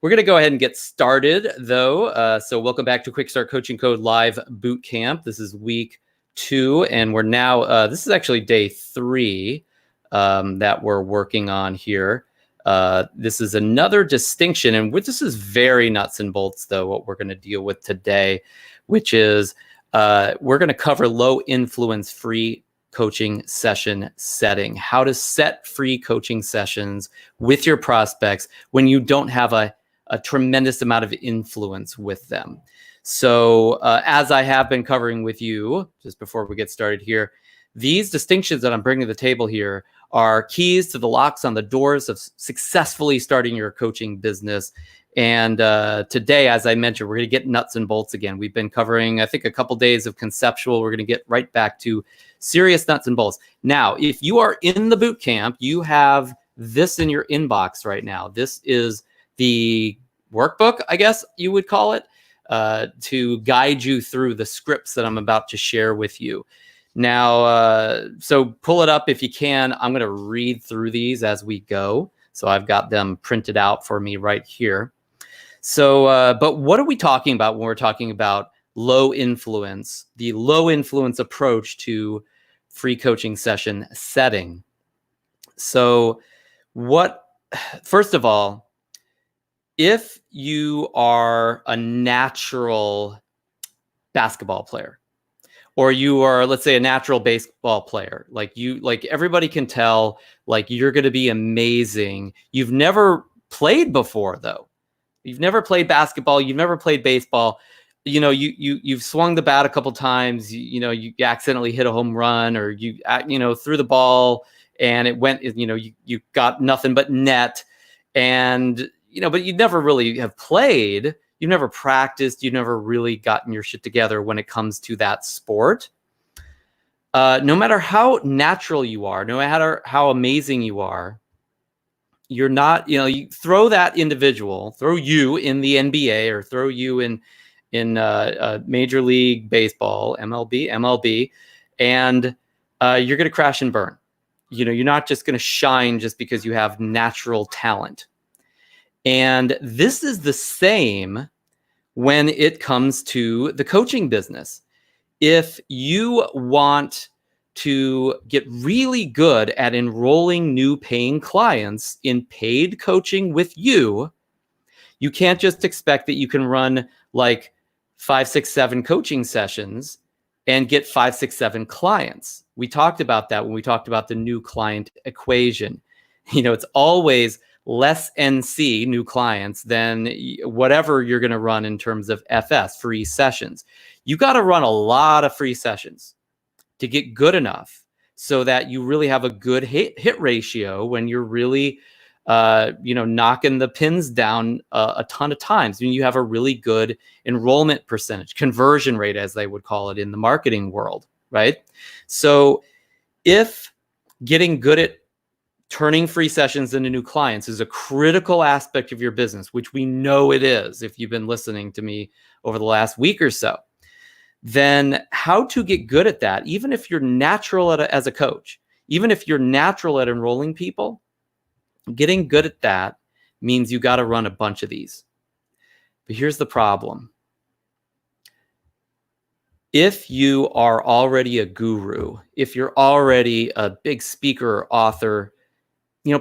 We're going to go ahead and get started, though. So welcome back to Quick Start Coaching Code Live Bootcamp. This is week 2, and we're now, this is actually day 3 that we're working on here. This is another distinction, and this is very nuts and bolts, though, what we're going to deal with today, which is we're going to cover low influence free coaching session setting, how to set free coaching sessions with your prospects when you don't have a tremendous amount of influence with them. So as I have been covering with you just before we get started here, these distinctions that I'm bringing to the table here are keys to the locks on the doors of successfully starting your coaching business. And today, as I mentioned, we're going to get nuts and bolts again. We've been covering, I think, a couple days of conceptual. We're going to get right back to serious nuts and bolts. Now, if you are in the boot camp, you have this in your inbox right now. This is the workbook, I guess you would call it, to guide you through the scripts that I'm about to share with you. Now, so pull it up if you can. I'm going to read through these as we go. So I've got them printed out for me right here. So, but what are we talking about when we're talking about low influence, the low influence approach to free coaching session setting? So first of all, if you are a natural basketball player, or you are, let's say, a natural baseball player, like everybody can tell, like you're going to be amazing. You've never played before, though. You've never played basketball. You've never played baseball. You know, you've swung the bat a couple times. You accidentally hit a home run, or you threw the ball and it went. You got nothing but net, and but you never really have played. You've never practiced. You've never really gotten your shit together when it comes to that sport. No matter how natural you are, no matter how amazing you are, you're not, you throw that individual, throw you in the NBA, or throw you in Major League Baseball, MLB, and you're going to crash and burn. You're not just going to shine just because you have natural talent. And this is the same when it comes to the coaching business. If you want to get really good at enrolling new paying clients in paid coaching with you, you can't just expect that you can run like 5, 6, 7 coaching sessions and get 5, 6, 7 clients. We talked about that when we talked about the new client equation. It's always less NC, new clients, than whatever you're going to run in terms of FS, free sessions. You got to run a lot of free sessions to get good enough so that you really have a good hit ratio when you're really, knocking the pins down a ton of times. When you have a really good enrollment percentage, conversion rate, as they would call it in the marketing world, right? So if getting good at turning free sessions into new clients is a critical aspect of your business, which we know it is if you've been listening to me over the last week or so, then how to get good at that, even if you're natural as a coach, even if you're natural at enrolling people, getting good at that means you got to run a bunch of these. But here's the problem. If you are already a guru, if you're already a big speaker or author,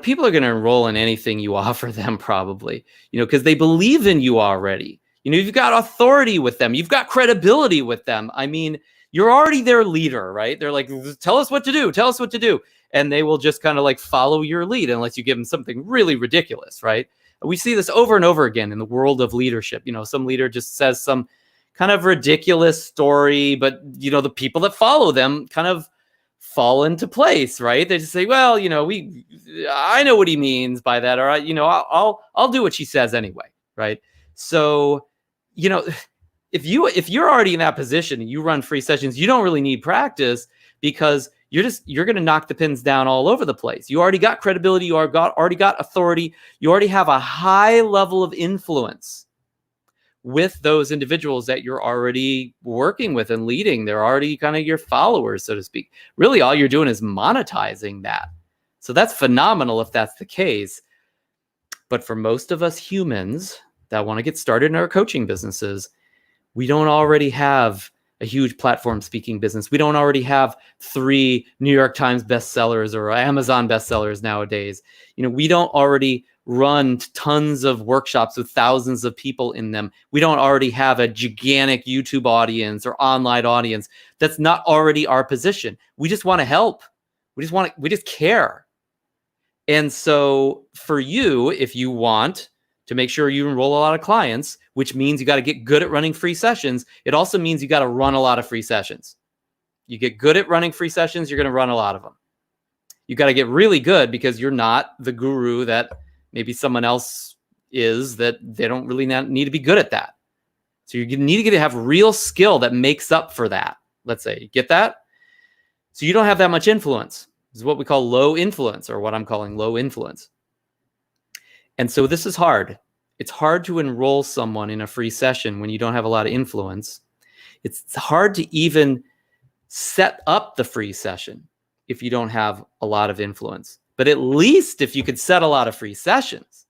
people are going to enroll in anything you offer them probably, because they believe in you already. You've got authority with them. You've got credibility with them. I mean, you're already their leader, right? They're like, tell us what to do. Tell us what to do. And they will just kind of like follow your lead unless you give them something really ridiculous, right? We see this over and over again in the world of leadership. Some leader just says some kind of ridiculous story, but, the people that follow them kind of fall into place, right? They just say, well, I know what he means by that. All right. I'll do what she says anyway. Right. So, if you're already in that position and you run free sessions, you don't really need practice because you're going to knock the pins down all over the place. You already got credibility. You already got authority. You already have a high level of influence with those individuals that you're already working with and leading. They're already kind of your followers, so to speak. Really, all you're doing is monetizing that. So that's phenomenal if that's the case. But for most of us humans, that want to get started in our coaching businesses. We don't already have a huge platform speaking business. We don't already have 3 New York Times bestsellers or Amazon bestsellers nowadays. We don't already run tons of workshops with thousands of people in them. We don't already have a gigantic YouTube audience or online audience. That's not already our position. We just want to help. We just care. And so for you, if you want to make sure you enroll a lot of clients, which means you got to get good at running free sessions, it also means you got to run a lot of free sessions. You get good at running free sessions, you're going to run a lot of them. You got to get really good because you're not the guru that maybe someone else is, that they don't really need to be good at that. So you need to have real skill that makes up for that. Let's say, you get that? So you don't have that much influence. This is what we call low influence, or what I'm calling low influence. And so this is hard. It's hard to enroll someone in a free session when you don't have a lot of influence. It's hard to even set up the free session if you don't have a lot of influence. But at least if you could set a lot of free sessions,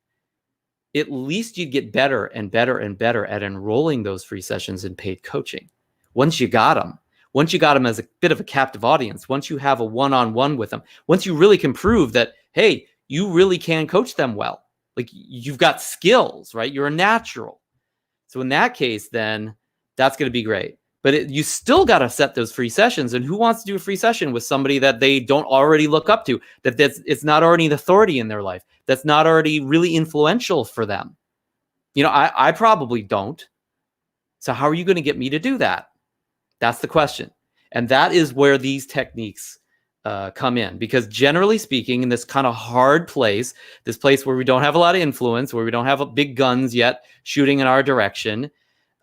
at least you'd get better and better and better at enrolling those free sessions in paid coaching. Once you got them as a bit of a captive audience, once you have a one-on-one with them, once you really can prove that, hey, you really can coach them well. Like, you've got skills, right? You're a natural. So in that case, then that's going to be great. But you still got to set those free sessions. And who wants to do a free session with somebody that they don't already look up to, it's not already an authority in their life, that's not already really influential for them? I probably don't. So how are you going to get me to do that? That's the question. And that is where these techniques come in, because generally speaking, in this kind of hard place, this place where we don't have a lot of influence, where we don't have big guns yet shooting in our direction,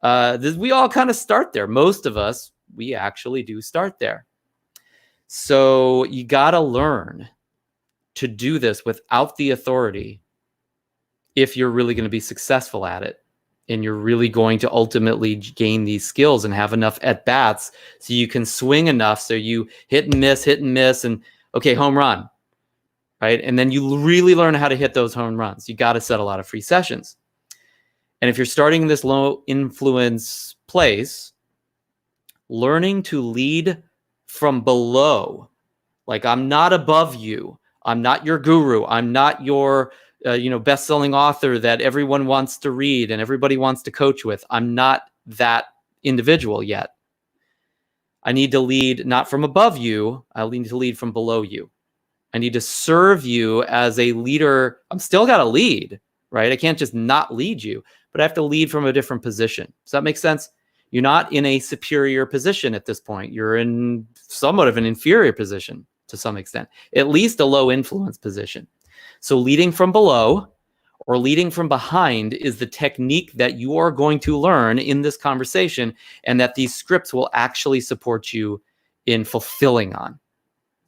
we all kind of start there. Most of us, we actually do start there. So you got to learn to do this without the authority if you're really going to be successful at it. And you're really going to ultimately gain these skills and have enough at-bats so you can swing enough so you hit and miss, and okay, home run, right? And then you really learn how to hit those home runs. You got to set a lot of free sessions. And if you're starting in this low influence place, learning to lead from below, like, I'm not above you. I'm not your guru. I'm not your best-selling author that everyone wants to read and everybody wants to coach with. I'm not that individual yet. I need to lead not from above you. I need to lead from below you. I need to serve you as a leader. I'm still got to lead, right? I can't just not lead you, but I have to lead from a different position. Does that make sense? You're not in a superior position at this point. You're in somewhat of an inferior position to some extent, at least a low influence position. So leading from below or leading from behind is the technique that you are going to learn in this conversation, and that these scripts will actually support you in fulfilling on.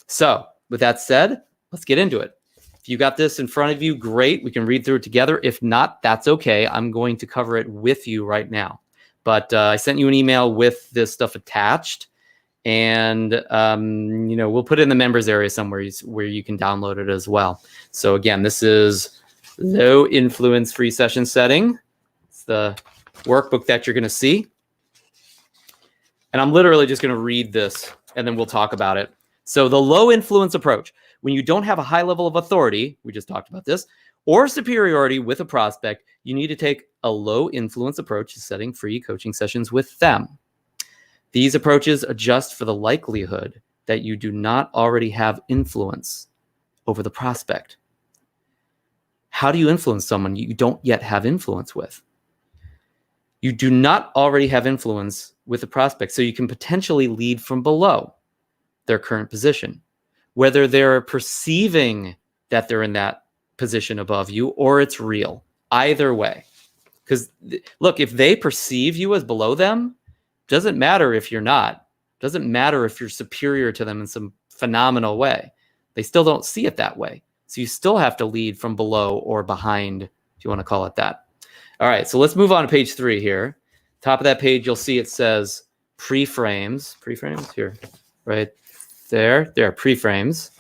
So with that said, let's get into it. If you got this in front of you, great. We can read through it together. If not, that's okay. I'm going to cover it with you right now. But I sent you an email with this stuff attached. And, we'll put it in the members area somewhere where you can download it as well. So again, this is low influence free session setting. It's the workbook that you're going to see. And I'm literally just going to read this and then we'll talk about it. So the low influence approach, when you don't have a high level of authority, we just talked about this, or superiority with a prospect, you need to take a low influence approach to setting free coaching sessions with them. These approaches adjust for the likelihood that you do not already have influence over the prospect. How do you influence someone you don't yet have influence with? You do not already have influence with the prospect, so you can potentially lead from below their current position, whether they're perceiving that they're in that position above you or it's real. Either way. Because look, if they perceive you as below them, doesn't matter if you're not. Doesn't matter if you're superior to them in some phenomenal way. They still don't see it that way. So you still have to lead from below or behind, if you want to call it that. All right, so let's move on to page 3 here. Top of that page, you'll see it says pre-frames. Pre-frames here, right there are pre-frames.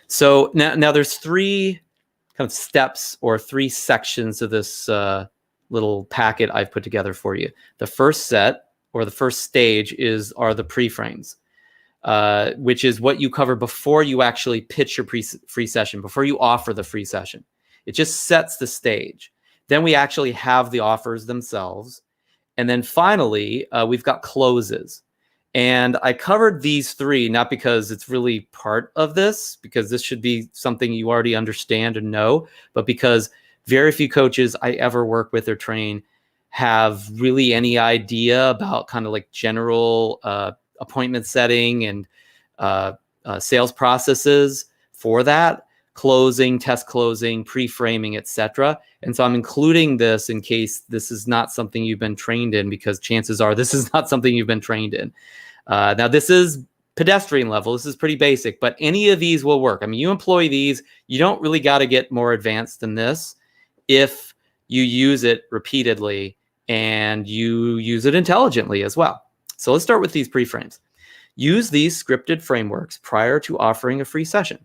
So now there's 3 kind of steps or 3 sections of this little packet I've put together for you. The first set or the first stage are the pre-frames, which is what you cover before you actually pitch your free session, before you offer the free session. It just sets the stage. Then we actually have the offers themselves. And then finally, we've got closes. And I covered these 3, not because it's really part of this, because this should be something you already understand and know, but because very few coaches I ever work with or train have really any idea about kind of like general appointment setting and sales processes for that, closing, test closing, pre-framing, etc. And so I'm including this in case this is not something you've been trained in, because chances are this is not something you've been trained in. Now, this is pedestrian level. This is pretty basic, but any of these will work. I mean, you employ these. You don't really got to get more advanced than this if you use it repeatedly and you use it intelligently as well. So let's start with these pre-frames. Use these scripted frameworks prior to offering a free session.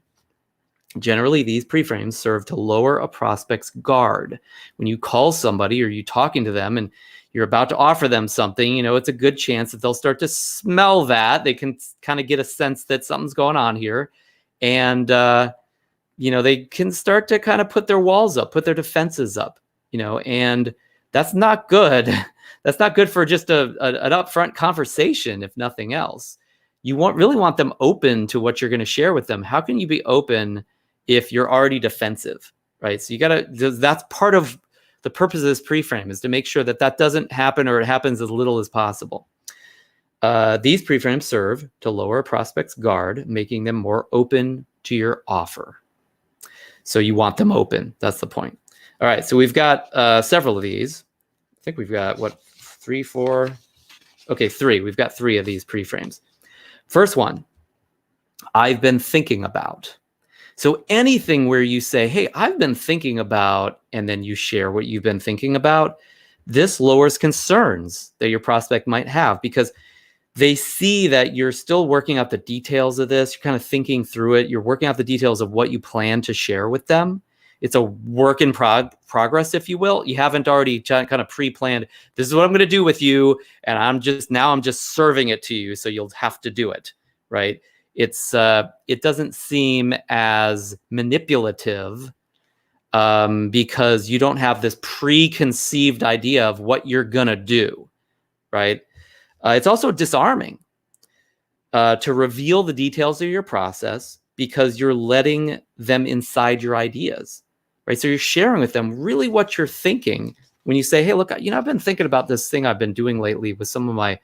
Generally, these pre-frames serve to lower a prospect's guard. When you call somebody or you're talking to them and you're about to offer them something, you know, it's a good chance that they'll start to smell that. They can kind of get a sense that something's going on here. And, you know, they can start to kind of put their walls up, put their defenses up, you know, and that's not good. That's not good for just an upfront conversation, if nothing else. You really want them open to what you're going to share with them. How can you be open if you're already defensive, right? So you got to, that's part of the purpose of this pre-frame, is to make sure that that doesn't happen, or it happens as little as possible. These pre-frames serve to lower a prospect's guard, making them more open to your offer. So you want them open. That's the point. All right. So we've got several of these. I think we've got, what, 3, 4? Okay, 3. We've got 3 of these pre-frames. First one, I've been thinking about. So anything where you say, hey, I've been thinking about, and then you share what you've been thinking about, this lowers concerns that your prospect might have, because they see that you're still working out the details of this. You're kind of thinking through it. You're working out the details of what you plan to share with them. It's a work in progress, if you will. You haven't already kind of pre-planned, this is what I'm going to do with you, and I'm just serving it to you, so you'll have to do it, right? It doesn't seem as manipulative because you don't have this preconceived idea of what you're going to do, right? It's also disarming to reveal the details of your process, because you're letting them inside your ideas, right? So you're sharing with them really what you're thinking when you say, hey, look, you know, I've been thinking about this thing I've been doing lately with some of my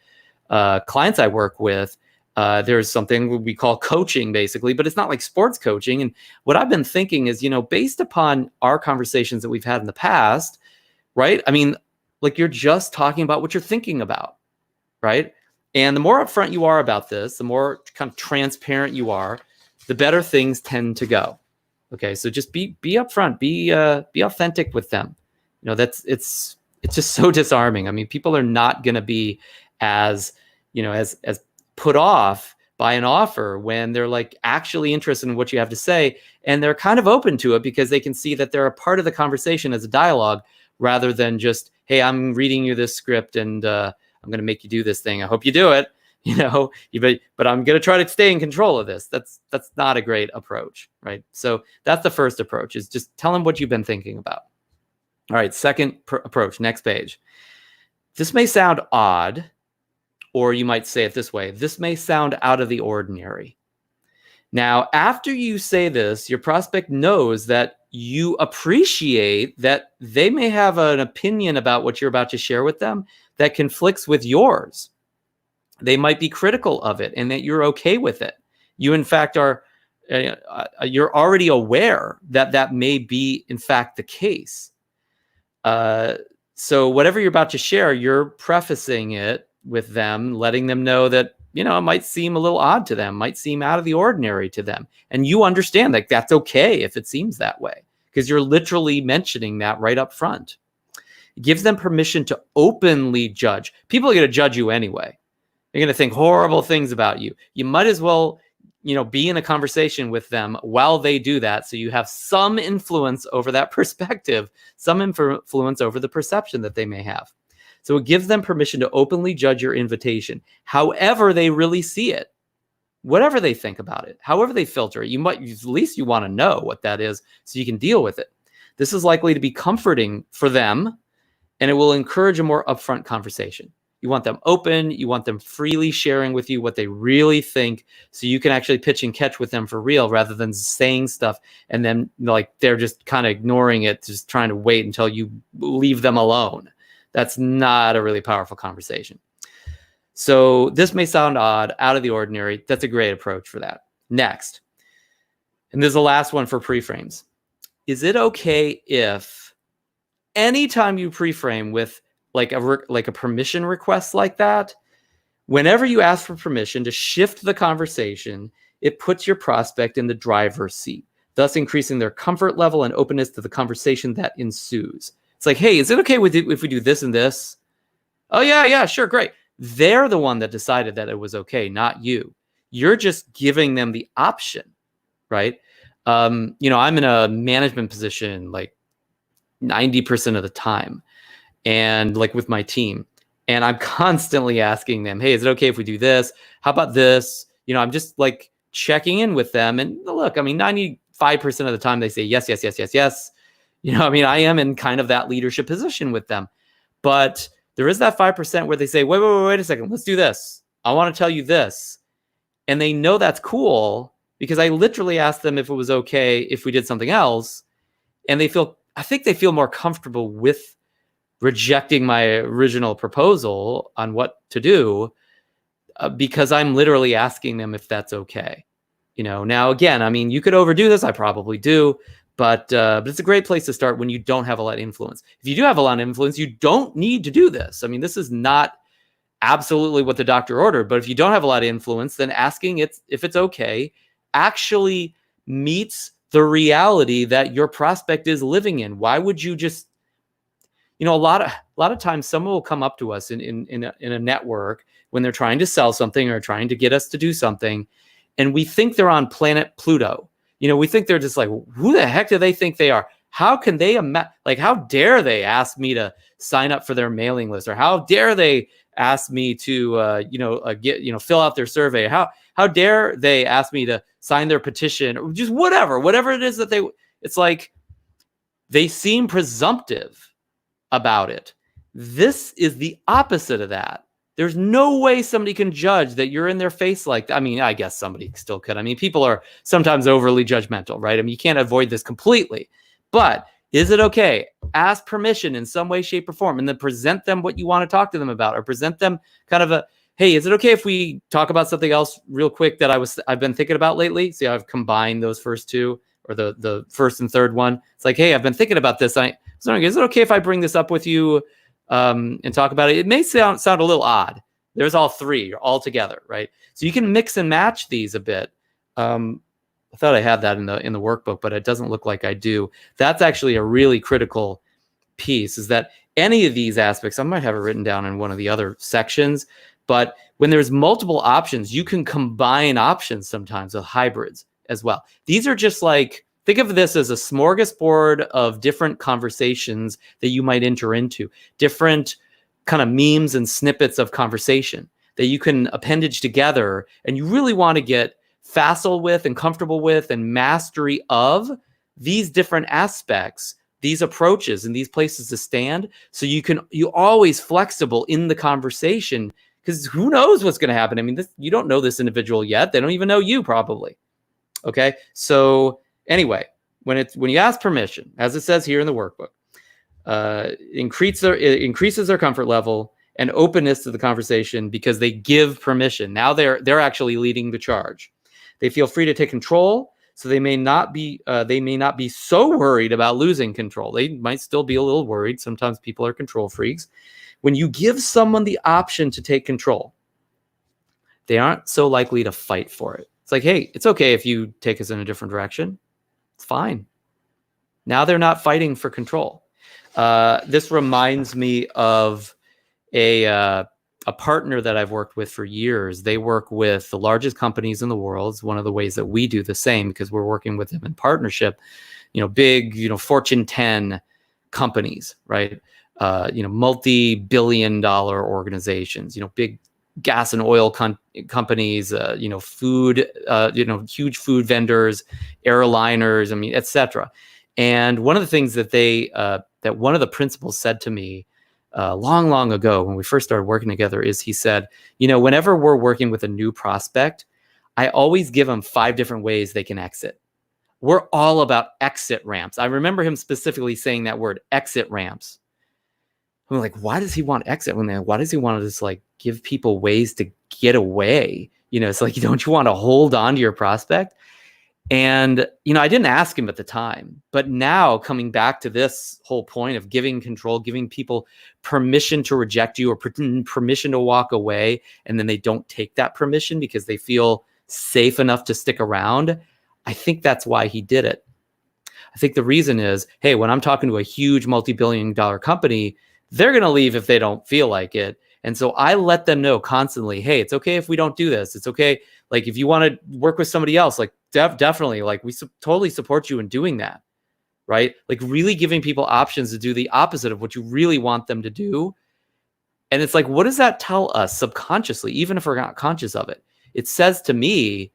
clients I work with. There's something we call coaching, basically, but it's not like sports coaching. And what I've been thinking is, you know, based upon our conversations that we've had in the past, right? I mean, like, you're just talking about what you're thinking about, right? And the more upfront you are about this, the more kind of transparent you are, the better things tend to go. Okay, so just be upfront, be authentic with them. You know, it's just so disarming. I mean, people are not going to be as, you know, as put off by an offer when they're like actually interested in what you have to say, and they're kind of open to it because they can see that they're a part of the conversation as a dialogue, rather than just, hey, I'm reading you this script and I'm going to make you do this thing. I hope you do it. You know, but I'm going to try to stay in control of this. That's not a great approach, right? So that's the first approach, is just tell them what you've been thinking about. All right, second approach, next page. This may sound odd, or you might say it this way. This may sound out of the ordinary. Now, after you say this, your prospect knows that you appreciate that they may have an opinion about what you're about to share with them that conflicts with yours. They might be critical of it, and that you're okay with it. You, in fact, you're already aware that that may be, in fact, the case. So whatever you're about to share, you're prefacing it with them, letting them know that, you know, it might seem a little odd to them, might seem out of the ordinary to them. And you understand that that's okay if it seems that way, because you're literally mentioning that right up front. It gives them permission to openly judge. People are going to judge you anyway. They're going to think horrible things about you. You might as well be in a conversation with them while they do that. So you have some influence over that perspective, some influence over the perception that they may have. So it gives them permission to openly judge your invitation, however they really see it, whatever they think about it, however they filter it. At least you want to know what that is so you can deal with it. This is likely to be comforting for them, and it will encourage a more upfront conversation. You want them open. You want them freely sharing with you what they really think, so you can actually pitch and catch with them for real, rather than saying stuff and then they're just kind of ignoring it, just trying to wait until you leave them alone. That's not a really powerful conversation. So this may sound odd, out of the ordinary. That's a great approach for that. Next, and this is the last one for pre-frames. Is it okay if anytime you pre-frame with like a permission request like that, whenever you ask for permission to shift the conversation, it puts your prospect in the driver's seat, thus increasing their comfort level and openness to the conversation that ensues? It's like, hey, is it okay if we do this and this? Oh, yeah, sure, great. They're the one that decided that it was okay, not you. You're just giving them the option, right? I'm in a management position like 90% of the time, and like with my team, and I'm constantly asking them, hey, is it okay if we do this? How about this? I'm just like checking in with them, and look, 95% of the time they say yes. I am in kind of that leadership position with them, but there is that 5% where they say, wait a second, let's do this. I want to tell you this. And they know that's cool because I literally asked them if it was okay if we did something else. And I think they feel more comfortable with rejecting my original proposal on what to do because I'm literally asking them if that's okay. Now again, you could overdo this. I probably do. But it's a great place to start when you don't have a lot of influence. If you do have a lot of influence, you don't need to do this. This is not absolutely what the doctor ordered. But if you don't have a lot of influence, then asking if it's okay actually meets the reality that your prospect is living in. Why would you just, a lot of times someone will come up to us in a network when they're trying to sell something or trying to get us to do something, and we think they're on planet Pluto. We think they're just like, who the heck do they think they are? How can they, how dare they ask me to sign up for their mailing list? Or how dare they ask me to, fill out their survey? How dare they ask me to sign their petition? Or just whatever it is that it's like, they seem presumptive about it. This is the opposite of that. There's no way somebody can judge that you're in their face like that. I guess somebody still could. People are sometimes overly judgmental, right? You can't avoid this completely. But is it okay? Ask permission in some way, shape, or form, and then present them what you want to talk to them about, or present them kind of hey, is it okay if we talk about something else real quick that I've been thinking about lately? See, I've combined those first two, or the first and third one. It's like, hey, I've been thinking about this. Is it okay if I bring this up with you? And talk about it? It may sound a little odd. There's all three all together, right? So you can mix and match these a bit. I thought I had that in the workbook, but it doesn't look like I do. That's actually a really critical piece, is that any of these aspects, I might have it written down in one of the other sections, but when there's multiple options, you can combine options sometimes with hybrids as well. These are just like, think of this as a smorgasbord of different conversations that you might enter into, different kind of memes and snippets of conversation that you can appendage together, and you really want to get facile with and comfortable with and mastery of these different aspects, these approaches, and these places to stand. So you're always flexible in the conversation, because who knows what's going to happen? You don't know this individual yet. They don't even know you probably. Okay. So anyway, when you ask permission, as it says here in the workbook, it increases their comfort level and openness to the conversation because they give permission. Now they're actually leading the charge. They feel free to take control, so they may not be so worried about losing control. They might still be a little worried. Sometimes people are control freaks. When you give someone the option to take control, they aren't so likely to fight for it. It's like, hey, it's okay if you take us in a different direction. It's fine. Now they're not fighting for control. This reminds me of a a partner that I've worked with for years. They work with the largest companies in the world. It's one of the ways that we do the same because we're working with them in partnership. Big, Fortune 10 companies, right? Multi-billion-dollar organizations, big gas and oil companies, food, huge food vendors, airliners, etc. And one of the things that that one of the principals said to me long ago when we first started working together is he said, whenever we're working with a new prospect, I always give them 5 different ways they can exit. We're all about exit ramps. I remember him specifically saying that word, exit ramps. I'm like, why does he want exit? Why does he want to just like give people ways to get away? It's like, don't you want to hold on to your prospect? And, I didn't ask him at the time, but now coming back to this whole point of giving control, giving people permission to reject you or permission to walk away, and then they don't take that permission because they feel safe enough to stick around. I think that's why he did it. I think the reason is, hey, when I'm talking to a huge multi-billion-dollar company, they're going to leave if they don't feel like it. And so I let them know constantly, hey, it's okay if we don't do this. It's okay. Like if you want to work with somebody else, like definitely, like we totally support you in doing that, right? Like really giving people options to do the opposite of what you really want them to do. And it's like, what does that tell us subconsciously, even if we're not conscious of it? It says to me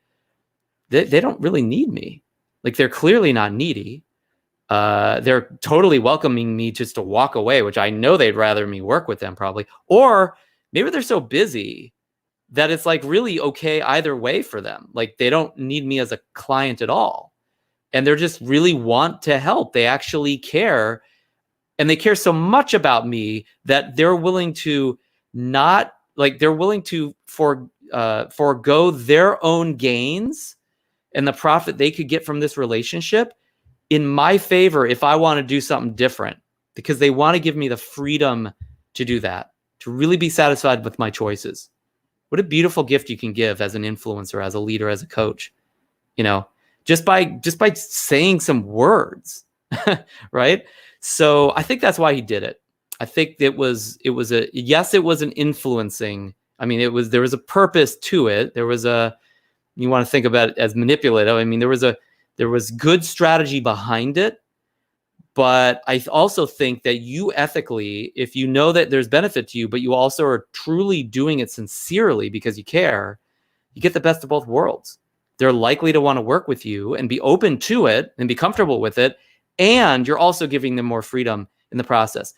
that they don't really need me. Like they're clearly not needy. They're totally welcoming me just to walk away, which I know they'd rather me work with them probably. Or maybe they're so busy that it's like really okay either way for them. Like they don't need me as a client at all. And they're just really want to help. They actually care. And they care so much about me that they're willing to forego their own gains and the profit they could get from this relationship in my favor if I want to do something different, because they want to give me the freedom to do that, to really be satisfied with my choices. What a beautiful gift you can give as an influencer, as a leader, as a coach, just by saying some words, right? So I think that's why he did it. I think it was an influencing. I mean, there was a purpose to it. You want to think about it as manipulative. I mean, there was good strategy behind it, but I also think that you ethically, if you know that there's benefit to you, but you also are truly doing it sincerely because you care, you get the best of both worlds. They're likely to want to work with you and be open to it and be comfortable with it. And you're also giving them more freedom in the process.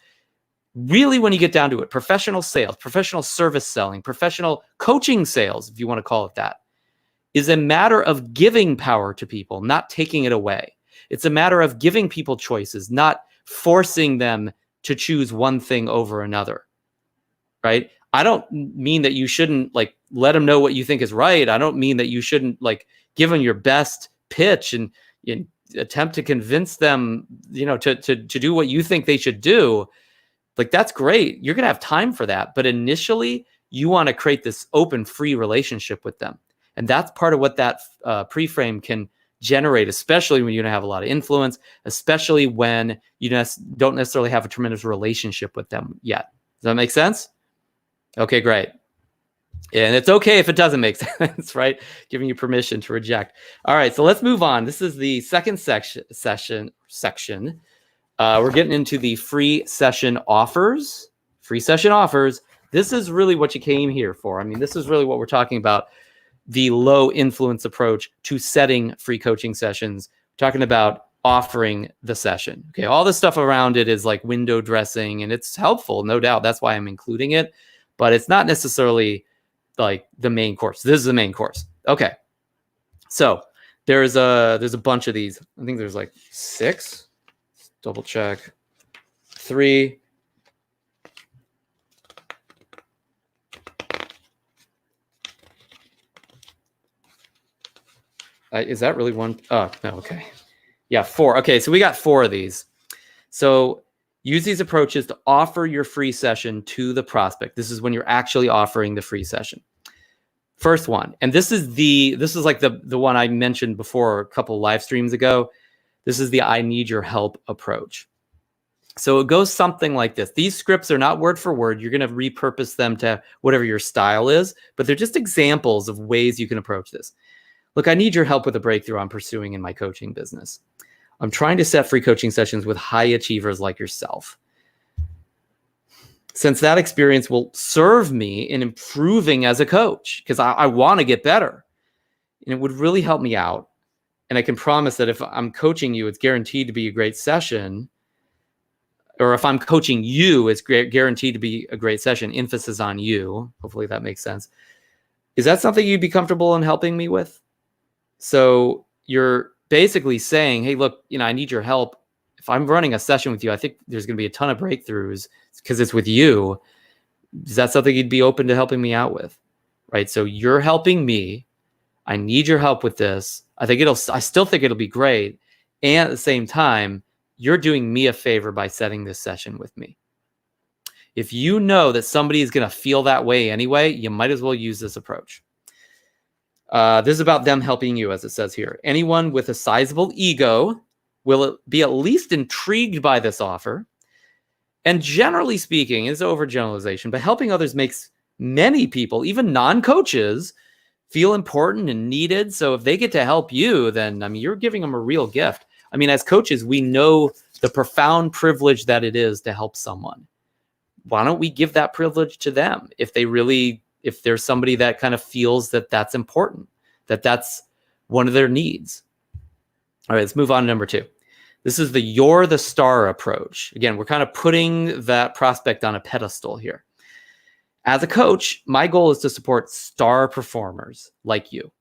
Really, when you get down to it, professional sales, professional service selling, professional coaching sales, if you want to call it that, is a matter of giving power to people, not taking it away. It's a matter of giving people choices, not forcing them to choose one thing over another, right? I don't mean that you shouldn't let them know what you think is right. I don't mean that you shouldn't give them your best pitch and attempt to convince them, to do what you think they should do. That's great. You're going to have time for that. But initially, you want to create this open, free relationship with them. And that's part of what that pre-frame can generate, especially when you don't have a lot of influence, especially when you don't necessarily have a tremendous relationship with them yet. Does that make sense? Okay, great. And it's okay if it doesn't make sense, right? Giving you permission to reject. All right, so let's move on. This is the second section. We're getting into the free session offers. Free session offers. This is really what you came here for. I mean, this is really what we're talking about. The low influence approach to setting free coaching sessions. We're talking about offering the session. Okay, all the stuff around it is like window dressing, and it's helpful, no doubt. That's why I'm including it, but it's not necessarily like the main course. This is the main course. Okay, so there's a bunch of these. I think there's like 6. Let's double check. 3. Is that really one? Oh, no, okay. Yeah, 4. Okay, so we got 4 of these. So use these approaches to offer your free session to the prospect. This is when you're actually offering the free session. First one, and this is like the one I mentioned before a couple live streams ago. This is the I need your help approach. So it goes something like this. These scripts are not word for word. You're going to repurpose them to whatever your style is, but they're just examples of ways you can approach this. Look, I need your help with a breakthrough I'm pursuing in my coaching business. I'm trying to set free coaching sessions with high achievers like yourself. Since that experience will serve me in improving as a coach, because I want to get better, and it would really help me out. And I can promise that if I'm coaching you, it's guaranteed to be a great session. Or if I'm coaching you, it's guaranteed to be a great session. Emphasis on you. Hopefully that makes sense. Is that something you'd be comfortable in helping me with? So you're basically saying, hey, look, I need your help. If I'm running a session with you, I think there's going to be a ton of breakthroughs because it's with you. Is that something you'd be open to helping me out with? Right? So you're helping me. I need your help with this. I still think it'll be great. And at the same time, you're doing me a favor by setting this session with me. If you know that somebody is going to feel that way anyway, you might as well use this approach. This is about them helping you, as it says here. Anyone with a sizable ego will be at least intrigued by this offer. And generally speaking, it's overgeneralization, but helping others makes many people, even non-coaches, feel important and needed. So if they get to help you, then you're giving them a real gift. As coaches, we know the profound privilege that it is to help someone. Why don't we give that privilege to them if there's somebody that kind of feels that that's important, that that's one of their needs? All right, let's move on to number 2. This is the you're the star approach. Again, we're kind of putting that prospect on a pedestal here. As a coach, my goal is to support star performers like you.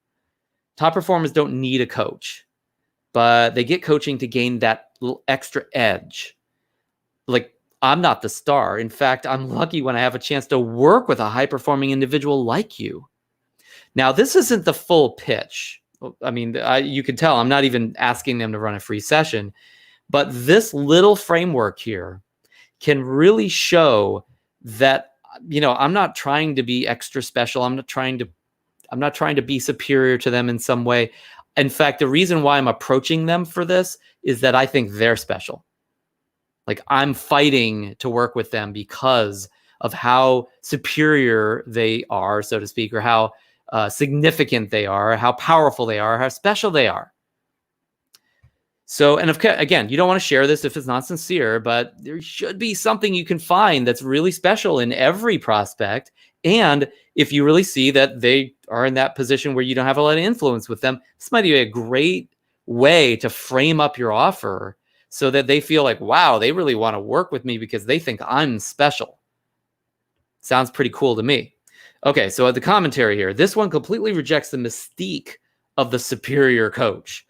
Top performers don't need a coach, but they get coaching to gain that little extra edge. Like, I'm not the star. In fact, I'm lucky when I have a chance to work with a high-performing individual like you. Now, this isn't the full pitch. You can tell I'm not even asking them to run a free session, but this little framework here can really show that, I'm not trying to be extra special. I'm not trying to be superior to them in some way. In fact, the reason why I'm approaching them for this is that I think they're special. Like, I'm fighting to work with them because of how superior they are, so to speak, or how significant they are, how powerful they are, how special they are. So, and again, you don't want to share this if it's not sincere, but there should be something you can find that's really special in every prospect. And if you really see that they are in that position where you don't have a lot of influence with them, this might be a great way to frame up your offer so that they feel like, wow, they really want to work with me because they think I'm special. Sounds pretty cool to me. Okay, so the commentary here, this one completely rejects the mystique of the superior coach,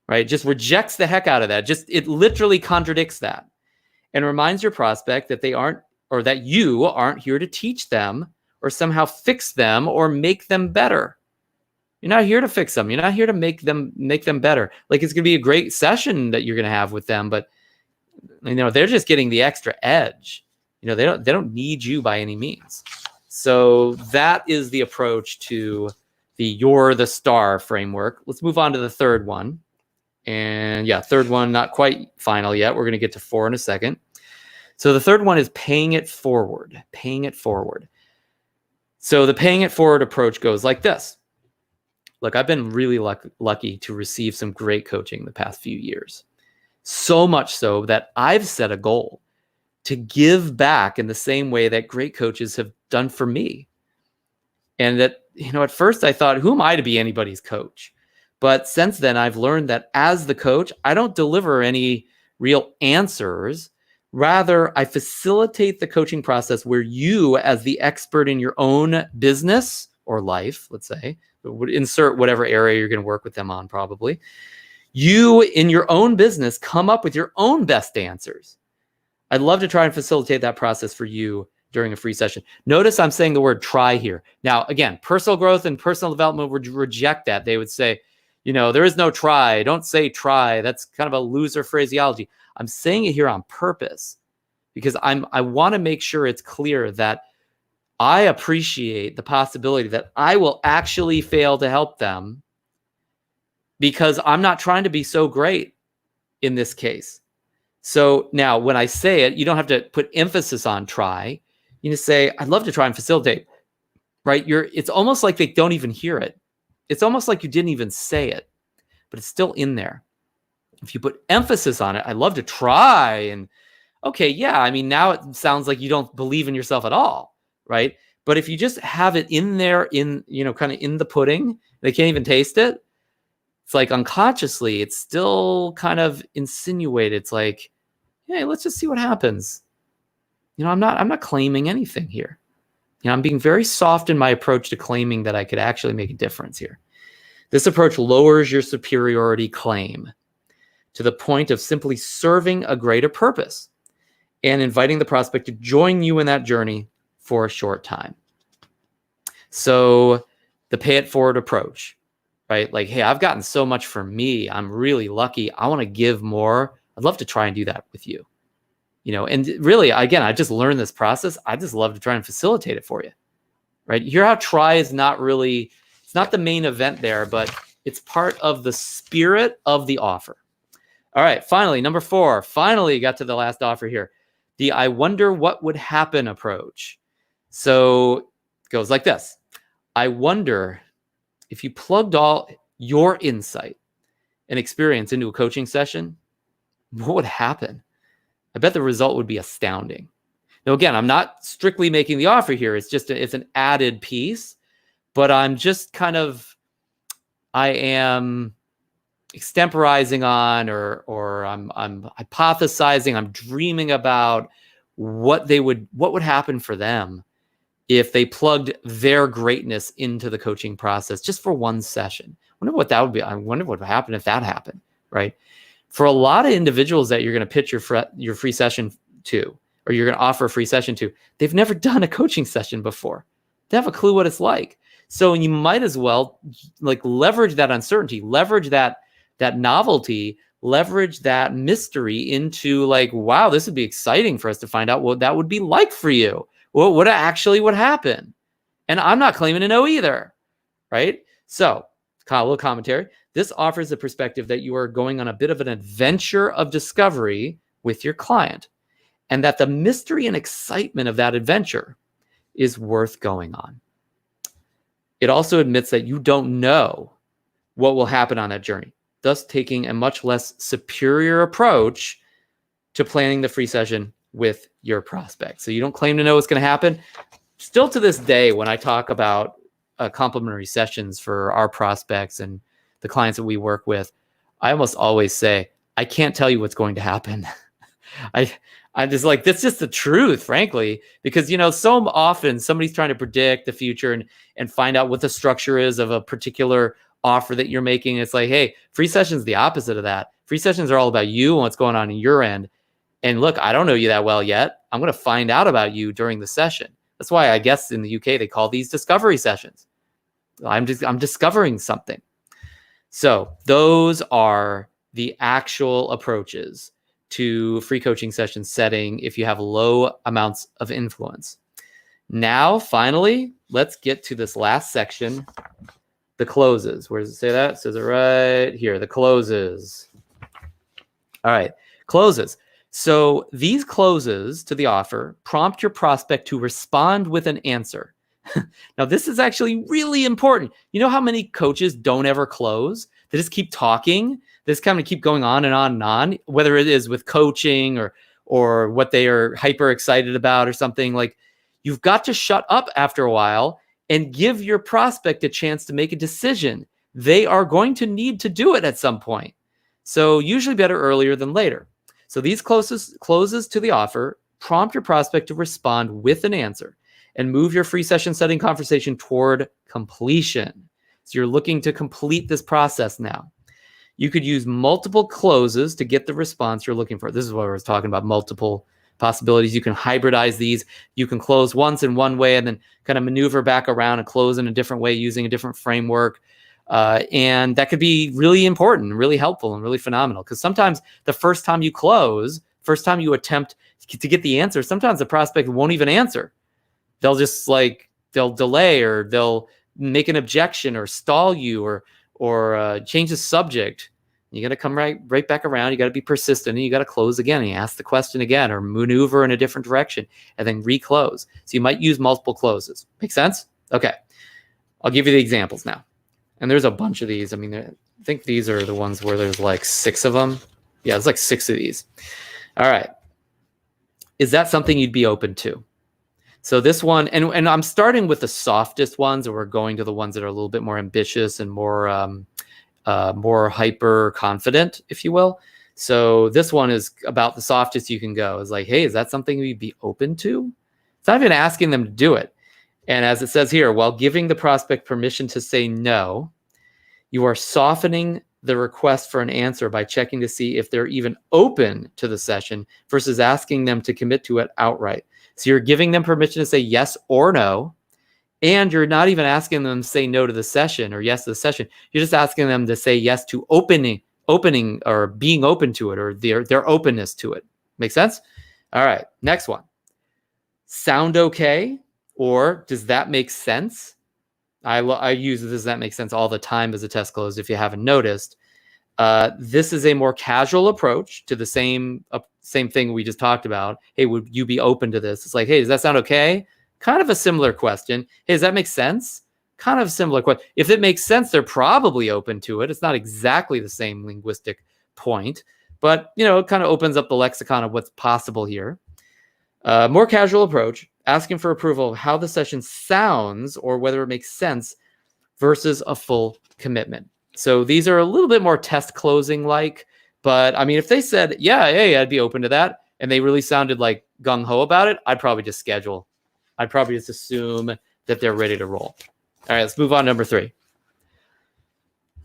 right? Just rejects the heck out of that. It literally contradicts that and reminds your prospect that they aren't, or that you aren't here to teach them or somehow fix them or make them better. You're not here to fix them. You're not here to make them better. Like, it's going to be a great session that you're going to have with them, but they're just getting the extra edge. They don't need you by any means. So that is the approach to the you're the star framework. Let's move on to the third one. And yeah, third one, not quite final yet. We're going to get to 4 in a second. So the third one is paying it forward. Paying it forward. So the paying it forward approach goes like this. Look, I've been really lucky to receive some great coaching the past few years. So much so that I've set a goal to give back in the same way that great coaches have done for me. And that, at first I thought, who am I to be anybody's coach? But since then, I've learned that as the coach, I don't deliver any real answers. Rather, I facilitate the coaching process where you, as the expert in your own business or life, let's say, would insert whatever area you're going to work with them on probably, you in your own business come up with your own best answers. I'd love to try and facilitate that process for you during a free session. Notice I'm saying the word try here. Now, again, personal growth and personal development would reject that. They would say, there is no try. Don't say try. That's kind of a loser phraseology. I'm saying it here on purpose because I want to make sure it's clear that I appreciate the possibility that I will actually fail to help them because I'm not trying to be so great in this case. So now when I say it, you don't have to put emphasis on try. You just say, I'd love to try and facilitate, right? It's almost like they don't even hear it. It's almost like you didn't even say it, but it's still in there. If you put emphasis on it, I'd love to try. And okay, yeah, I mean, now it sounds like you don't believe in yourself at all, right? But if you just have it in there, kind of in the pudding, they can't even taste it. It's like unconsciously, it's still kind of insinuated. It's like, hey, let's just see what happens. I'm not claiming anything here. I'm being very soft in my approach to claiming that I could actually make a difference here. This approach lowers your superiority claim to the point of simply serving a greater purpose and inviting the prospect to join you in that journey for a short time. So the pay it forward approach, right? Like, hey, I've gotten so much from me. I'm really lucky. I want to give more. I'd love to try and do that with you. And really, again, I just learned this process. I just love to try and facilitate it for you, right? Hear how try is not really, it's not the main event there, but it's part of the spirit of the offer. All right, finally, number 4, finally got to the last offer here. The I wonder what would happen approach. So it goes like this. I wonder if you plugged all your insight and experience into a coaching session, what would happen? I bet the result would be astounding. Now, again, I'm not strictly making the offer here. It's just it's an added piece, but I'm just I am extemporizing on, or I'm hypothesizing, I'm dreaming about what would happen for them if they plugged their greatness into the coaching process just for one session. I wonder what that would be. I wonder what would happen if that happened, right? For a lot of individuals that you're going to pitch your free session to, or you're going to offer a free session to, they've never done a coaching session before. They have a clue what it's like. So you might as well leverage that uncertainty, leverage that novelty, leverage that mystery into wow, this would be exciting for us to find out what that would be like for you. What actually would happen. And I'm not claiming to know either, right? So a little commentary. This offers the perspective that you are going on a bit of an adventure of discovery with your client, and that the mystery and excitement of that adventure is worth going on. It also admits that you don't know what will happen on that journey, thus taking a much less superior approach to planning the free session with your prospect. So you don't claim to know what's going to happen. Still to this day, when I talk about complimentary sessions for our prospects and the clients that we work with, I almost always say, I can't tell you what's going to happen. I'm just like, that's just the truth, frankly, because, so often somebody's trying to predict the future and find out what the structure is of a particular offer that you're making. It's like, hey, free sessions the opposite of that. Free sessions are all about you and what's going on in your end. And look, I don't know you that well yet. I'm going to find out about you during the session. That's why I guess in the UK, they call these discovery sessions. I'm discovering something. So those are the actual approaches to free coaching session setting if you have low amounts of influence. Now, finally, let's get to this last section, the closes. Where does it say that? It says it right here, the closes. All right, closes. So these closes to the offer prompt your prospect to respond with an answer. Now, this is actually really important. You know how many coaches don't ever close? They just keep talking. They just kind of keep going on and on and on, whether it is with coaching or what they are hyper excited about or something. Like, you've got to shut up after a while and give your prospect a chance to make a decision. They are going to need to do it at some point. So usually better earlier than later. So these closes to the offer prompt your prospect to respond with an answer and move your free session setting conversation toward completion. So you're looking to complete this process now. You could use multiple closes to get the response you're looking for. This is what I was talking about, multiple possibilities. You can hybridize these. You can close once in one way and then kind of maneuver back around and close in a different way using a different framework. And that could be really important, really helpful, and really phenomenal. Because sometimes the first time you close, first time you attempt to get the answer, sometimes the prospect won't even answer. They'll just they'll delay, or they'll make an objection or stall you or change the subject. You got to come right back around. You got to be persistent, and you got to close again. And you ask the question again, or maneuver in a different direction, and then reclose. So you might use multiple closes. Make sense? Okay. I'll give you the examples now. And there's a bunch of these. I mean, I think these are the ones where there's like 6 of them. Yeah, there's like 6 of these. All right. Is that something you'd be open to? So this one, and I'm starting with the softest ones, and we're going to the ones that are a little bit more ambitious and more hyper confident, if you will. So this one is about the softest you can go. It's like, hey, is that something you'd be open to? It's not even asking them to do it. And as it says here, while giving the prospect permission to say no, you are softening the request for an answer by checking to see if they're even open to the session versus asking them to commit to it outright. So you're giving them permission to say yes or no, and you're not even asking them to say no to the session or yes to the session. You're just asking them to say yes to opening or being open to it, or their openness to it. Make sense? All right, next one. Sound okay? Or does that make sense? I use does that make sense all the time as a test close if you haven't noticed. This is a more casual approach to the same thing we just talked about. Hey, would you be open to this? It's like, hey, does that sound okay? Kind of a similar question. Hey, does that make sense? Kind of similar question. If it makes sense, they're probably open to it. It's not exactly the same linguistic point, but it kind of opens up the lexicon of what's possible here. More casual approach, asking for approval of how the session sounds or whether it makes sense versus a full commitment. So these are a little bit more test closing like, but I mean, if they said, yeah, hey, I'd be open to that, and they really sounded like gung-ho about it, I'd probably just schedule. I'd probably just assume that they're ready to roll. All right, let's move on. Number 3.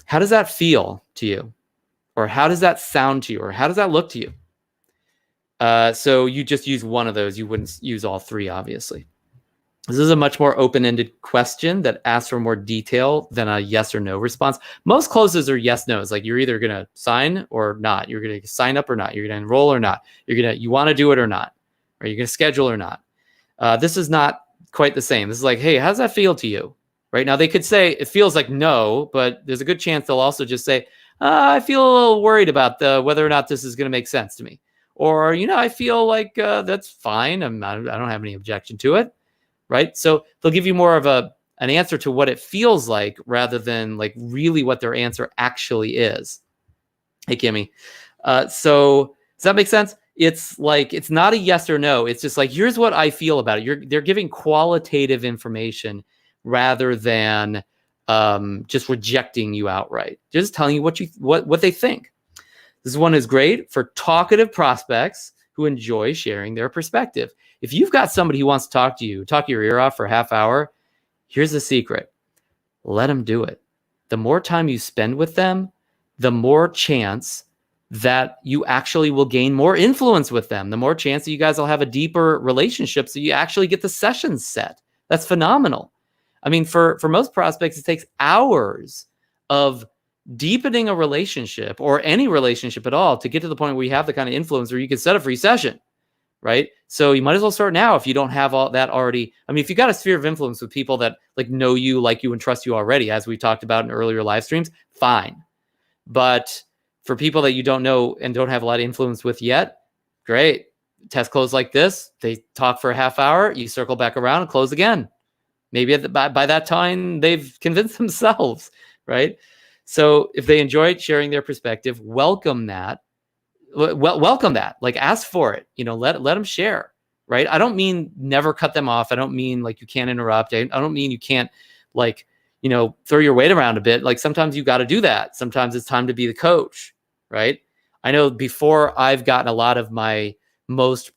How does that feel to you? Or how does that sound to you? Or how does that look to you? So you just use one of those. You wouldn't use all 3, obviously. This is a much more open-ended question that asks for more detail than a yes or no response. Most closes are yes, no's. Like you're either going to sign or not. You're going to sign up or not. You're going to enroll or not. You want to do it or not. Or you're going to schedule or not. This is not quite the same. This is like, hey, how does that feel to you? Right now, they could say it feels like no, but there's a good chance they'll also just say, I feel a little worried about whether or not this is going to make sense to me. Or, I feel like that's fine. I don't have any objection to it. Right. So they'll give you more of an answer to what it feels like rather than like really what their answer actually is. Hey, Kimmy. So does that make sense? It's like, it's not a yes or no. It's just like, here's what I feel about it. They're giving qualitative information rather than just rejecting you outright. Just telling you what they think. This one is great for talkative prospects who enjoy sharing their perspective. If you've got somebody who wants to talk your ear off for a half hour, here's the secret. Let them do it. The more time you spend with them, the more chance that you actually will gain more influence with them. The more chance that you guys will have a deeper relationship so you actually get the sessions set. That's phenomenal. I mean, for most prospects, it takes hours of deepening a relationship or any relationship at all to get to the point where you have the kind of influence where you can set a free session, right? So you might as well start now if you don't have all that already. I mean, if you got a sphere of influence with people that like know you, like you, and trust you already, as we talked about in earlier live streams, fine. But for people that you don't know and don't have a lot of influence with yet, great. Test close like this. They talk for a half hour. You circle back around and close again. Maybe by that time, they've convinced themselves, right? So if they enjoyed sharing their perspective, welcome that. Welcome that. Like ask for it. Let them share, right? I don't mean never cut them off. I don't mean like you can't interrupt. I don't mean you can't like, throw your weight around a bit. Like sometimes you got to do that. Sometimes it's time to be the coach, right? I know before I've gotten a lot of my most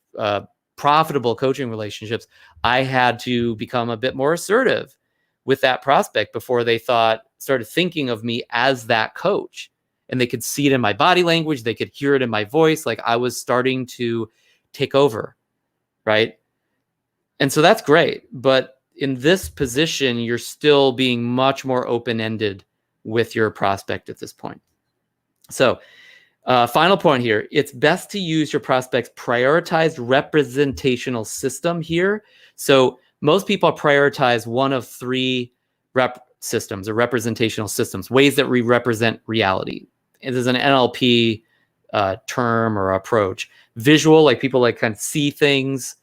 profitable coaching relationships, I had to become a bit more assertive with that prospect before they started thinking of me as that coach. And they could see it in my body language. They could hear it in my voice. Like I was starting to take over, right? And so that's great. But in this position, you're still being much more open-ended with your prospect at this point. So final point here, it's best to use your prospect's prioritized representational system here. So most people prioritize one of 3 rep systems or representational systems, ways that we represent reality. there's an NLP term or approach. Visual, like people like kind of see things.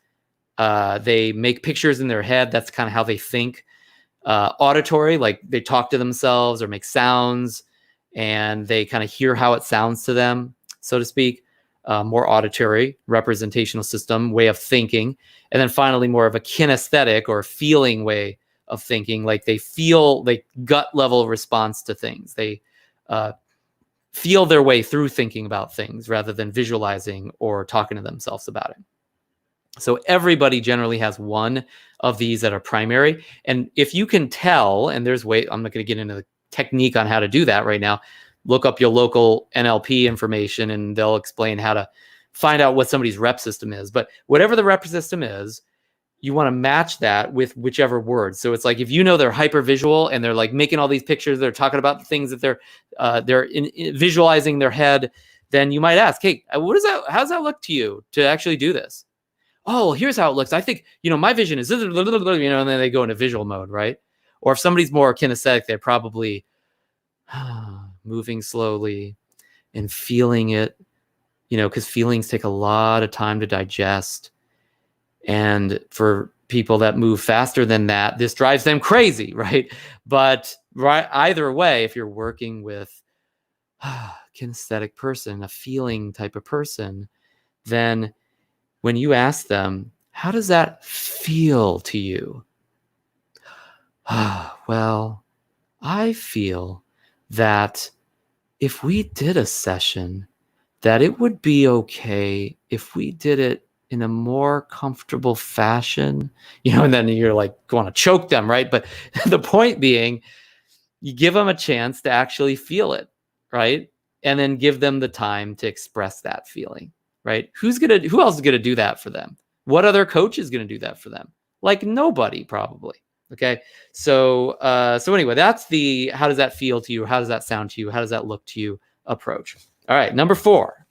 They make pictures in their head. That's kind of how they think. Auditory, like they talk to themselves or make sounds and they kind of hear how it sounds to them, so to speak. More auditory, representational system, way of thinking. And then finally, more of a kinesthetic or feeling way of thinking, like they feel like gut level response to things. They feel their way through thinking about things rather than visualizing or talking to themselves about it. So everybody generally has one of these that are primary. And if you can tell, and there's way, I'm not going to get into the technique on how to do that right now. Look up your local NLP information and they'll explain how to find out what somebody's rep system is. But whatever the rep system is, you want to match that with whichever words. So it's like, if you know they're hyper visual and they're like making all these pictures, they're talking about the things that they're visualizing in their head, then you might ask, hey, what is that? How does that look to you to actually do this? Oh, here's how it looks. I think, my vision is, and then they go into visual mode, right? Or if somebody's more kinesthetic, they're probably moving slowly and feeling it, because feelings take a lot of time to digest. And for people that move faster than that, this drives them crazy, right? But either way, if you're working with a kinesthetic person, a feeling type of person, then when you ask them, how does that feel to you? Well, I feel that if we did a session, that it would be okay if we did it in a more comfortable fashion, and then you're like going to choke them, right? But the point being, you give them a chance to actually feel it, right? And then give them the time to express that feeling. Right? Who else is gonna do that for them? What other coach is gonna do that for them? Like nobody, probably. Okay. So anyway, that's the how does that feel to you? How does that sound to you? How does that look to you approach? All right, number 4.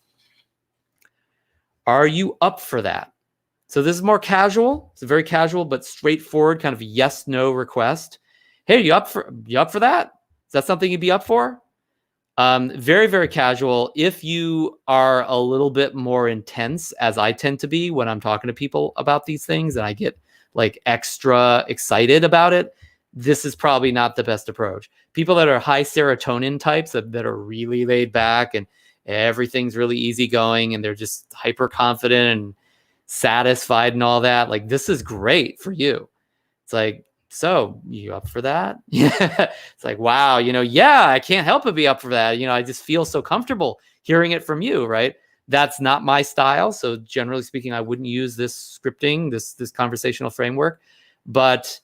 Are you up for that? So this is more casual. It's a very casual but straightforward kind of yes/no request. Hey, you up for that? Is that something you'd be up for? Very, very casual. If you are a little bit more intense, as I tend to be when I'm talking to people about these things and I get like extra excited about it, this is probably not the best approach. People that are high serotonin types that are really laid back and everything's really easygoing and they're just hyper confident and satisfied and all that, like this is great for you. It's like, so you up for that? Yeah. It's like, wow, yeah, I can't help but be up for that. I just feel so comfortable hearing it from you, right? That's not my style. So generally speaking, I wouldn't use this scripting, this conversational framework. But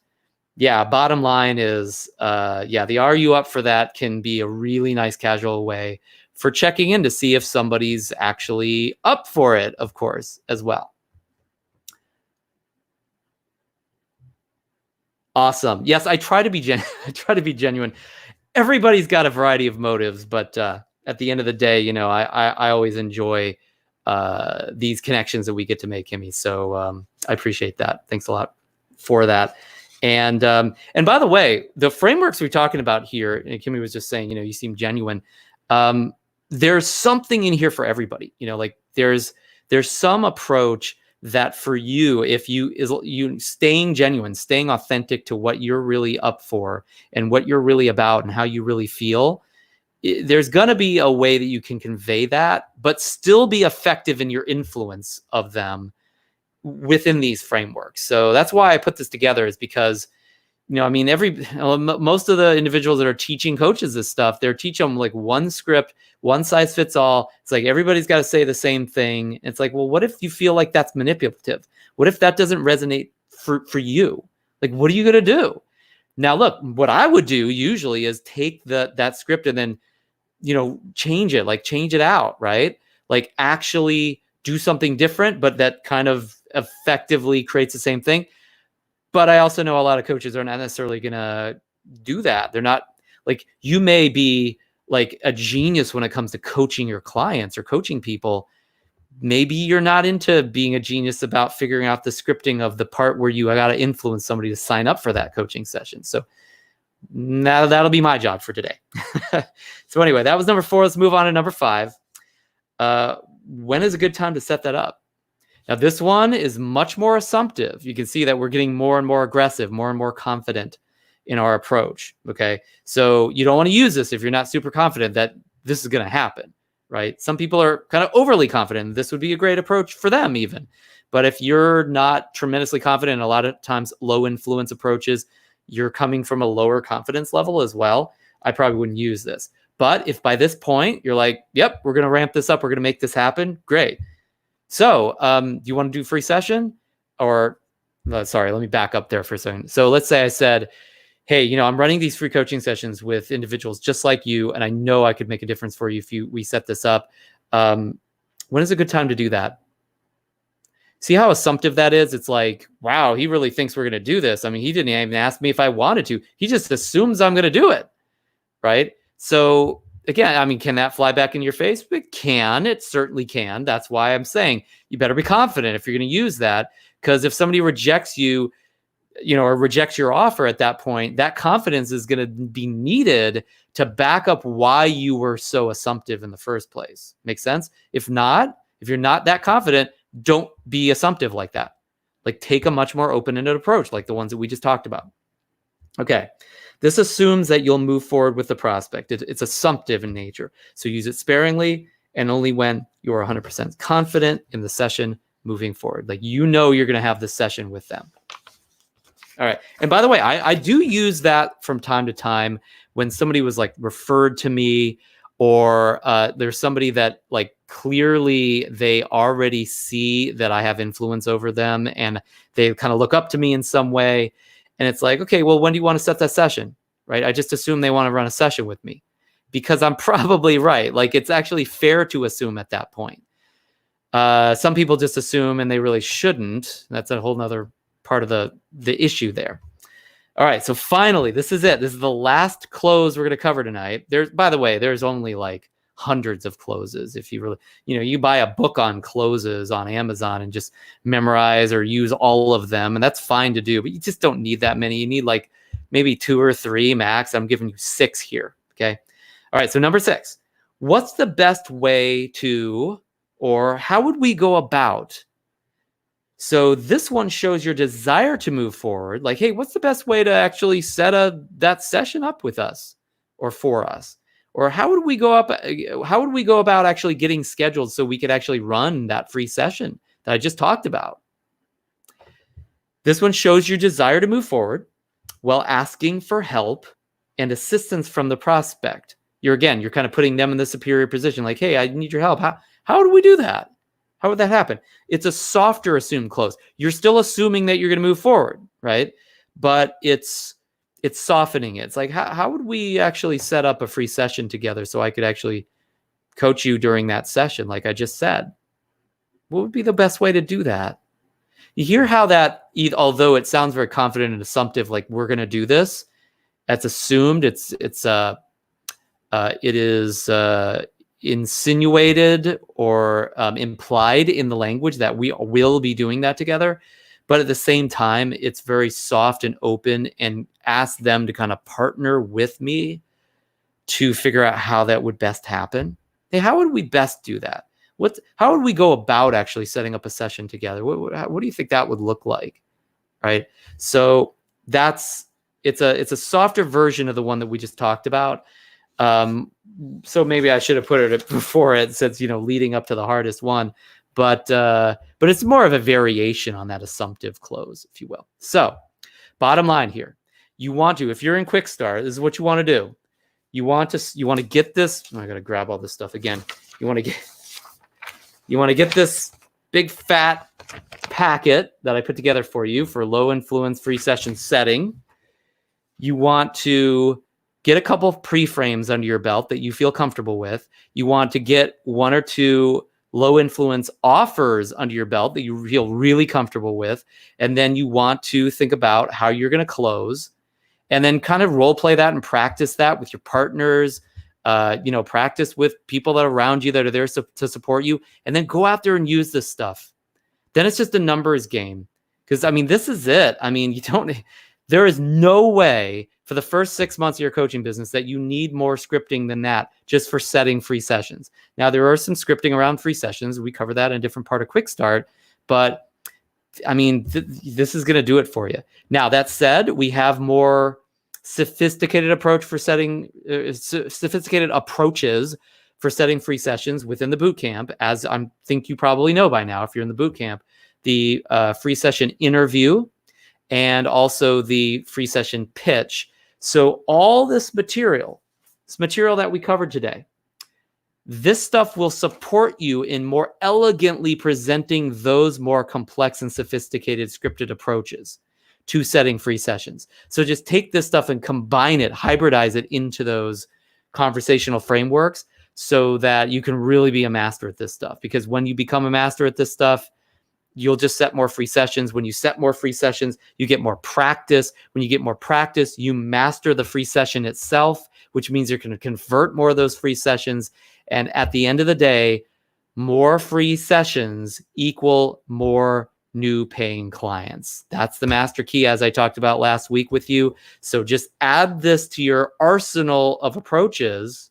yeah, bottom line is, the are you up for that can be a really nice casual way for checking in to see if somebody's actually up for it, of course, as well. Awesome. Yes, I try to be genuine. Everybody's got a variety of motives, but at the end of the day, I always enjoy these connections that we get to make, Kimmy. So I appreciate that. Thanks a lot for that. And by the way, the frameworks we're talking about here, and Kimmy was just saying, you seem genuine. There's something in here for everybody. Like there's some approach that for you, if you staying genuine, staying authentic to what you're really up for and what you're really about and how you really feel, there's going to be a way that you can convey that, but still be effective in your influence of them within these frameworks. So that's why I put this together, is because, most of the individuals that are teaching coaches this stuff, they're teaching them like one script, one size fits all. It's like everybody's got to say the same thing. It's like, well, what if you feel like that's manipulative? What if that doesn't resonate for you? Like, what are you going to do? Now, look, what I would do usually is take that script and then, change it out, right? Like actually do something different, but that kind of effectively creates the same thing. But I also know a lot of coaches are not necessarily going to do that. They're not like, you may be like a genius when it comes to coaching your clients or coaching people. Maybe you're not into being a genius about figuring out the scripting of the part where you got to influence somebody to sign up for that coaching session. So Now that'll be my job for today. So anyway, that was number 4. Let's move on to number 5. When is a good time to set that up? Now this one is much more assumptive. You can see that we're getting more and more aggressive, more and more confident in our approach. Okay. So you don't want to use this if you're not super confident that this is going to happen, right? Some people are kind of overly confident. This would be a great approach for them even. But if you're not tremendously confident, a lot of times low influence approaches, you're coming from a lower confidence level as well, I probably wouldn't use this. But if by this point you're like, yep, we're going to ramp this up, we're going to make this happen, great. So do you want to do free session? Or sorry, let me back up there for a second. So let's say I said, hey, I'm running these free coaching sessions with individuals just like you, and I know I could make a difference for you if we set this up. When is a good time to do that? See how assumptive that is? It's like, wow, he really thinks we're going to do this. I mean, he didn't even ask me if I wanted to. He just assumes I'm going to do it, right? So again, I mean, can that fly back in your face? It can. It certainly can. That's why I'm saying you better be confident if you're going to use that, because if somebody rejects you, or rejects your offer at that point, that confidence is going to be needed to back up why you were so assumptive in the first place. Make sense? If you're not that confident, don't be assumptive like that. Like take a much more open-ended approach like the ones that we just talked about. Okay. This assumes that you'll move forward with the prospect. It's assumptive in nature. So use it sparingly and only when you're 100% confident in the session moving forward. Like you're going to have this session with them. All right. And by the way, I do use that from time to time when somebody was like referred to me, or there's somebody that like clearly they already see that I have influence over them and they kind of look up to me in some way. And it's like, okay, well, when do you want to set that session? Right? I just assume they want to run a session with me because I'm probably right. Like it's actually fair to assume at that point. Some people just assume and they really shouldn't. That's a whole nother part of the issue there. All right. So finally, this is it. This is the last close we're going to cover tonight. By the way, there's only like hundreds of closes. If you really, you buy a book on closes on Amazon and just memorize or use all of them, and that's fine to do, but you just don't need that many. You need like maybe 2 or 3 max. I'm giving you 6 here. Okay. All right. So number 6, what's the best way to, or how would we go about? So this one shows your desire to move forward. Like, hey, what's the best way to actually set that session up with us or for us? Or how would we go about actually getting scheduled so we could actually run that free session that I just talked about? This one shows your desire to move forward while asking for help and assistance from the prospect. You're kind of putting them in the superior position. Like, hey, I need your help. How do we do that? How would that happen? It's a softer assumed close. You're still assuming that you're going to move forward, right? But it's softening it. It's like, how would we actually set up a free session together so I could actually coach you during that session, like I just said? What would be the best way to do that? You hear how that, although it sounds very confident and assumptive, like we're going to do this, that's assumed. It is insinuated or implied in the language that we will be doing that together. But at the same time, it's very soft and open and ask them to kind of partner with me to figure out how that would best happen. Hey, how would we best do that? How would we go about actually setting up a session together? What do you think that would look like? Right. So it's a softer version of the one that we just talked about. So maybe I should have put it before it, since, leading up to the hardest one, but it's more of a variation on that assumptive close, if you will. So bottom line here, if you're in QUICKSTART, this is what you want to do. You want to get this. I got to grab all this stuff again. You want to get this big fat packet that I put together for you for low influence free session setting. You want to get a couple of pre-frames under your belt that you feel comfortable with. You want to get 1 or 2 low influence offers under your belt that you feel really comfortable with. And then you want to think about how you're going to close, and then kind of role play that and practice that with your partners, practice with people that are around you that are there to support you, and then go out there and use this stuff. Then it's just a numbers game. Because, this is it. There is no way for the first 6 months of your coaching business that you need more scripting than that just for setting free sessions. Now, there are some scripting around free sessions. We cover that in a different part of Quick Start, but I mean, this is going to do it for you. Now, that said, we have more sophisticated approaches for setting free sessions within the bootcamp. As I think you probably know by now, if you're in the bootcamp, the free session interview and also the free session pitch. So all this material that we covered today, this stuff will support you in more elegantly presenting those more complex and sophisticated scripted approaches to setting free sessions. So just take this stuff and combine it, hybridize it into those conversational frameworks so that you can really be a master at this stuff. Because when you become a master at this stuff, you'll just set more free sessions. When you set more free sessions, you get more practice. When you get more practice, you master the free session itself, which means you're going to convert more of those free sessions. And at the end of the day, more free sessions equal more new paying clients. That's the master key, as I talked about last week with you. So just add this to your arsenal of approaches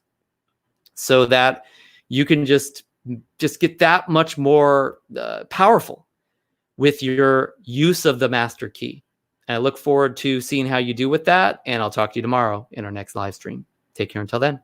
so that you can just get that much more powerful with your use of the master key. And I look forward to seeing how you do with that. And I'll talk to you tomorrow in our next live stream. Take care until then.